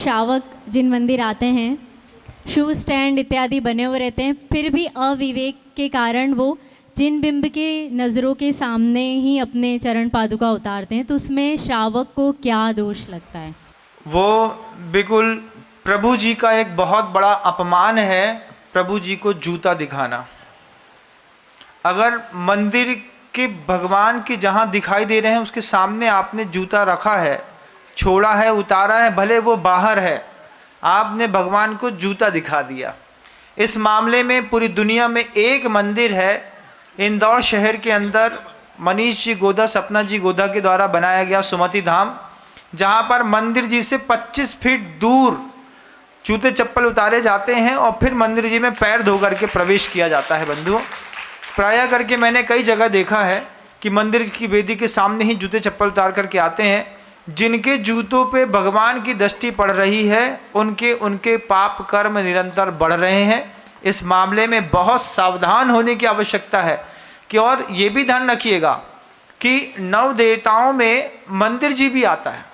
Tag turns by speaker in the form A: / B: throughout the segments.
A: शावक जिन मंदिर आते हैं, शू स्टैंड इत्यादि बने हुए रहते हैं, फिर भी अविवेक के कारण वो जिन बिंब के नज़रों के सामने ही अपने चरण पादुका उतारते हैं, तो उसमें शावक को क्या दोष लगता है?
B: वो बिल्कुल प्रभु जी का एक बहुत बड़ा अपमान है, प्रभु जी को जूता दिखाना। अगर मंदिर के भगवान के जहाँ दिखाई दे रहे हैं उसके सामने आपने जूता रखा है, छोड़ा है, उतारा है, भले वो बाहर है, आपने भगवान को जूता दिखा दिया। इस मामले में पूरी दुनिया में एक मंदिर है, इंदौर शहर के अंदर मनीष जी गोदा, सपना जी गोदा के द्वारा बनाया गया सुमति धाम, जहाँ पर मंदिर जी से 25 फीट दूर जूते चप्पल उतारे जाते हैं और फिर मंदिर जी में पैर धो करके प्रवेश किया जाता है। बंधुओं, प्रायः करके मैंने कई जगह देखा है कि मंदिर की वेदी के सामने ही जूते चप्पल उतार करके आते हैं। जिनके जूतों पे भगवान की दृष्टि पड़ रही है, उनके पाप कर्म निरंतर बढ़ रहे हैं। इस मामले में बहुत सावधान होने की आवश्यकता है कि, और ये भी ध्यान रखिएगा कि नव देवताओं में मंदिर जी भी आता है।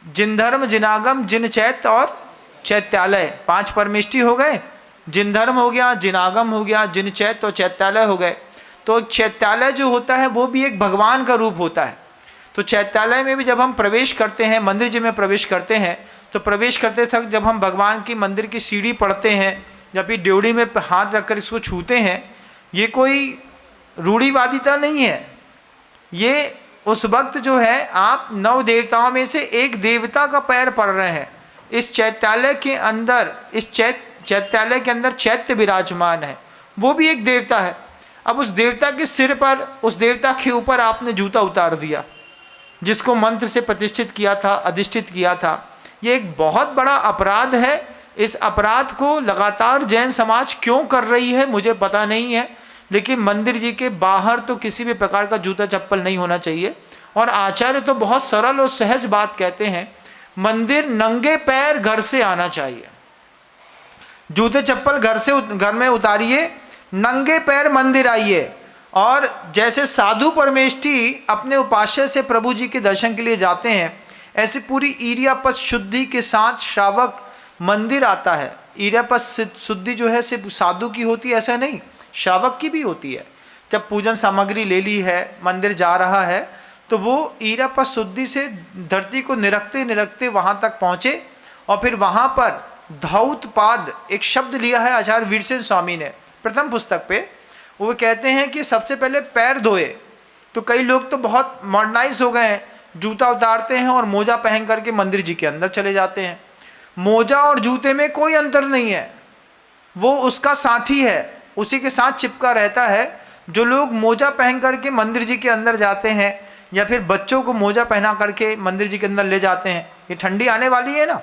B: जिन धर्म, जिनागम, जिन चैत्य और चैत्यालय, 5 परमेष्टि हो गए। जिन धर्म हो गया, जिनागम हो गया, जिन चैत्य और चैत्यालय हो गए। तो चैत्यालय जो होता है वो भी एक भगवान का रूप होता है। तो चैत्यालय में भी जब हम प्रवेश करते हैं, मंदिर जी में प्रवेश करते हैं, तो प्रवेश करते वक्त जब हम भगवान की मंदिर की सीढ़ी पढ़ते हैं, जब भी ड्योढ़ी में हाथ रखकर इसको छूते हैं, ये कोई रूढ़िवादिता नहीं है। ये उस वक्त जो है आप 9 देवताओं में से एक देवता का पैर पड़ रहे हैं। इस चैत्यालय के अंदर, इस चैत्यालय के अंदर चैत्य विराजमान है, वो भी एक देवता है। अब उस देवता के सिर पर, उस देवता के ऊपर आपने जूता उतार दिया, जिसको मंत्र से प्रतिष्ठित किया था, अधिष्ठित किया था। ये एक बहुत बड़ा अपराध है। इस अपराध को लगातार जैन समाज क्यों कर रही है मुझे पता नहीं है, लेकिन मंदिर जी के बाहर तो किसी भी प्रकार का जूता चप्पल नहीं होना चाहिए। और आचार्य तो बहुत सरल और सहज बात कहते हैं, मंदिर नंगे पैर घर से आना चाहिए। जूते चप्पल घर में उतारिए, नंगे पैर मंदिर आइए। और जैसे साधु परमेष्ठी अपने उपास्य से प्रभु जी के दर्शन के लिए जाते हैं, ऐसे पूरी ईर्यापद शुद्धि के साथ श्रावक मंदिर आता है। ईर्यापद शुद्धि जो है सिर्फ साधु की होती है ऐसा नहीं, श्रावक की भी होती है। जब पूजन सामग्री ले ली है, मंदिर जा रहा है, तो वो ईर्यापद शुद्धि से धरती को निरखते निरखते वहाँ तक पहुँचे। और फिर वहाँ पर धौतपाद एक शब्द लिया है आचार्य वीरसेन स्वामी ने प्रथम पुस्तक पे। वो कहते हैं कि सबसे पहले पैर धोए। तो कई लोग तो बहुत मॉडर्नाइज हो गए हैं, जूता उतारते हैं और मोजा पहन करके मंदिर जी के अंदर चले जाते हैं। मोजा और जूते में कोई अंतर नहीं है, वो उसका साथी है, उसी के साथ चिपका रहता है। जो लोग मोजा पहन करके मंदिर जी के अंदर जाते हैं, या फिर बच्चों को मोजा पहना करके मंदिर जी के अंदर ले जाते हैं, ये ठंडी आने वाली है ना,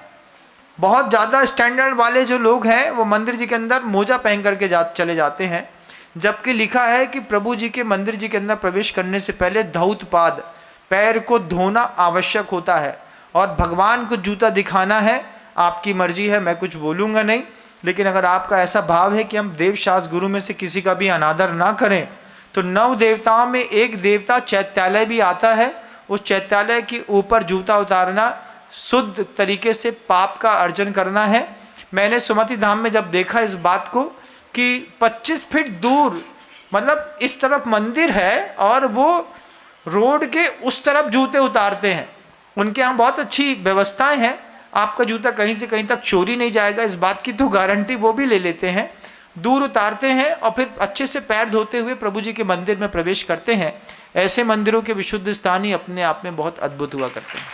B: बहुत ज़्यादा स्टैंडर्ड वाले जो लोग हैं वो मंदिर जी के अंदर मोजा पहन करके चले जाते हैं। जबकि लिखा है कि प्रभु जी के मंदिर जी के अंदर प्रवेश करने से पहले धौतपाद, पैर को धोना आवश्यक होता है। और भगवान को जूता दिखाना है, आपकी मर्जी है, मैं कुछ बोलूँगा नहीं। लेकिन अगर आपका ऐसा भाव है कि हम देवशास्त्र गुरु में से किसी का भी अनादर ना करें, तो 9 देवताओं में एक देवता चैत्यालय भी आता है। उस चैत्यालय के ऊपर जूता उतारना शुद्ध तरीके से पाप का अर्जन करना है। मैंने सुमति धाम में जब देखा इस बात को कि 25 फीट दूर, मतलब इस तरफ मंदिर है और वो रोड के उस तरफ जूते उतारते हैं। उनके यहाँ बहुत अच्छी व्यवस्थाएं हैं, आपका जूता कहीं से कहीं तक चोरी नहीं जाएगा, इस बात की तो गारंटी वो भी ले लेते हैं। दूर उतारते हैं और फिर अच्छे से पैर धोते हुए प्रभु जी के मंदिर में प्रवेश करते हैं। ऐसे मंदिरों के विशुद्ध स्थान ही अपने आप में बहुत अद्भुत हुआ करते हैं।